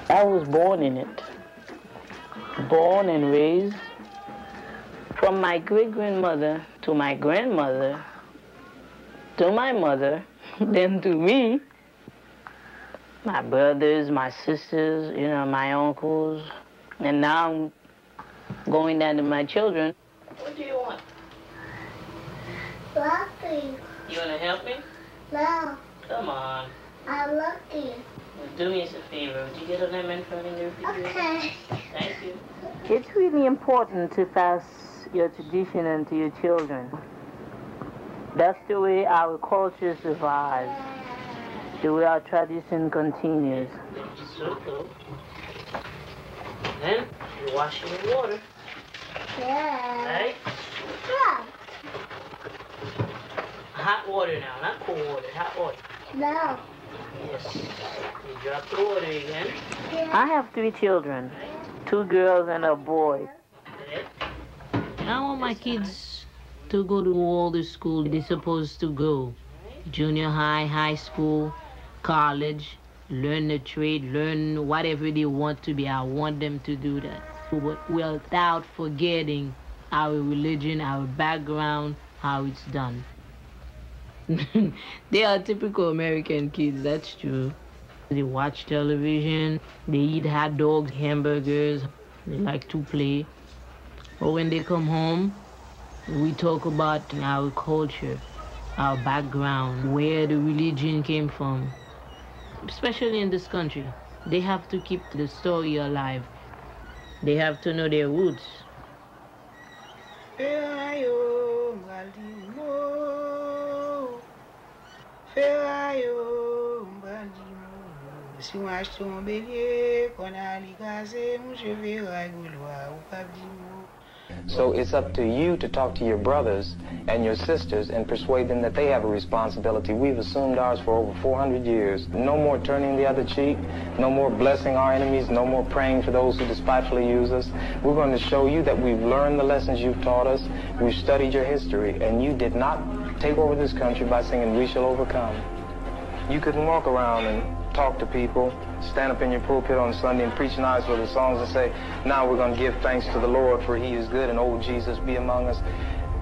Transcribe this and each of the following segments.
I was born in it, born and raised. From my great-grandmother to my grandmother, to my mother, then to me, my brothers, my sisters, you know, my uncles, and now I'm going down to my children. What do you want? Lucky. You want to help me? No. Come on. I'm lucky. Do me a favor. Would you get on that man front in there? Okay. Thank you. It's really important to pass your tradition on to your children. That's the way our culture survives, the way our tradition continues. So cool. Then you wash it in water. Yeah. Right? Yeah. Hot water now, not cold water, hot water. No. Yes. You drop the water again. Yeah. I have 3 children, 2 girls and a boy. I want my kids to go to all the school they're supposed to go. Junior high, high school, college, learn the trade, learn whatever they want to be. I want them to do that. Without forgetting our religion, our background, how it's done. They are typical American kids, that's true. They watch television, they eat hot dogs, hamburgers, they like to play. But when they come home, we talk about our culture, our background, where the religion came from. Especially in this country, they have to keep the story alive. They have to know their roots. So it's up to you to talk to your brothers and your sisters and persuade them that they have a responsibility. We've assumed ours for over 400 years. No more turning the other cheek, no more blessing our enemies, no more praying for those who despitefully use us. We're going to show you that we've learned the lessons you've taught us, we've studied your history, and you did not take over this country by singing "We Shall Overcome." You couldn't walk around and talk to people, stand up in your pulpit on Sunday and preach nice with the songs and say, now we're going to give thanks to the Lord for he is good and old Jesus be among us.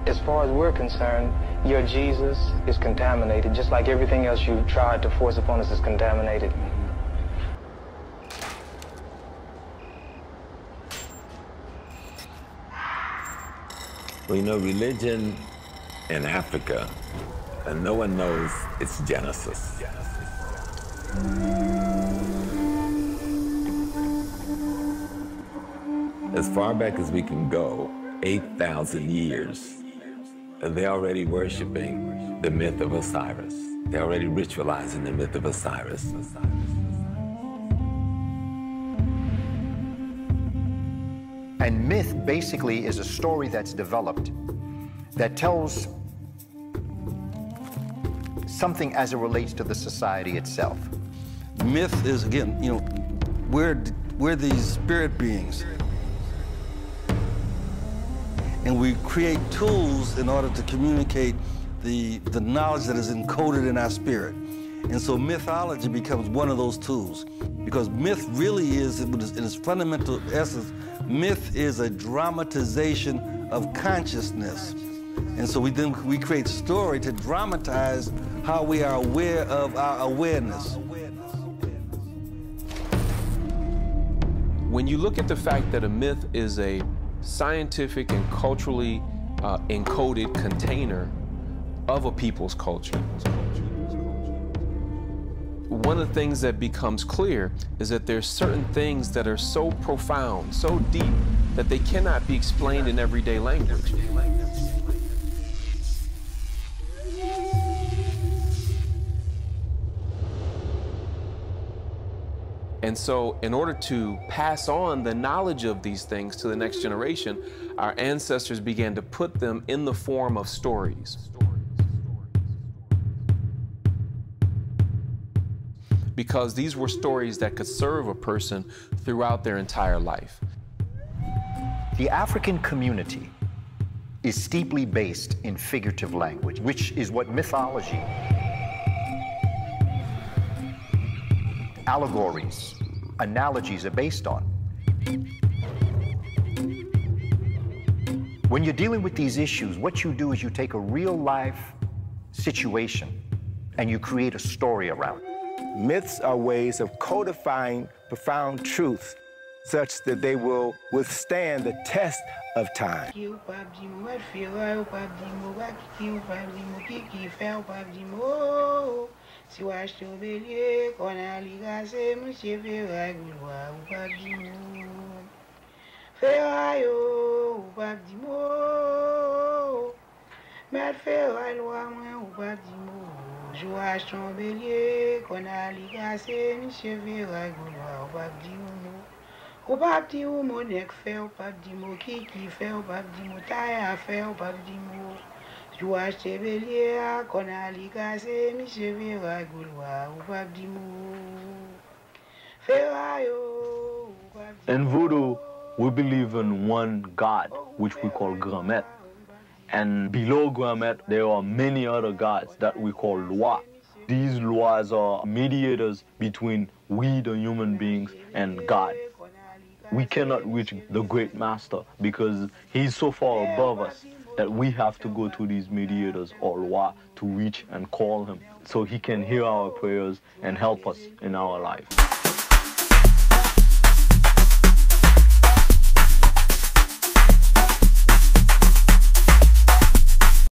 As far as we're concerned, your Jesus is contaminated, just like everything else you've tried to force upon us is contaminated. Well, you know, religion in Africa, and no one knows its genesis. As far back as we can go, 8,000 years, they're already worshiping the myth of Osiris. They're already ritualizing the myth of Osiris. And myth basically is a story that's developed that tells something as it relates to the society itself. Myth is, again, you know, we're these spirit beings. And we create tools in order to communicate the knowledge that is encoded in our spirit. And so mythology becomes one of those tools. Because myth really is, in its fundamental essence, myth is a dramatization of consciousness. And so we create story to dramatize how we are aware of our awareness. When you look at the fact that a myth is a scientific and culturally encoded container of a people's culture, one of the things that becomes clear is that there's certain things that are so profound, so deep, that they cannot be explained in everyday language. And so in order to pass on the knowledge of these things to the next generation, our ancestors began to put them in the form of stories. Because these were stories that could serve a person throughout their entire life. The African community is steeply based in figurative language, which is what mythology, allegories, analogies are based on. When you're dealing with these issues, what you do is you take a real-life situation and you create a story around it. Myths are ways of codifying profound truths such that they will withstand the test of time. O pap di ou monek fe, o pap di mo kiki fe, o pap di mo taya fe, o pap di mo Joua chebelier a konali kase, mi cheve ragulwa, o pap di mo Ferayo. In Voodoo, we believe in one God, which we call Gramet. And below Gramet, there are many other gods that we call Loi. These Lois are mediators between we, the human beings, and God. We cannot reach the great master because he's so far above us that we have to go to these mediators or Loi to reach and call him so he can hear our prayers and help us in our life.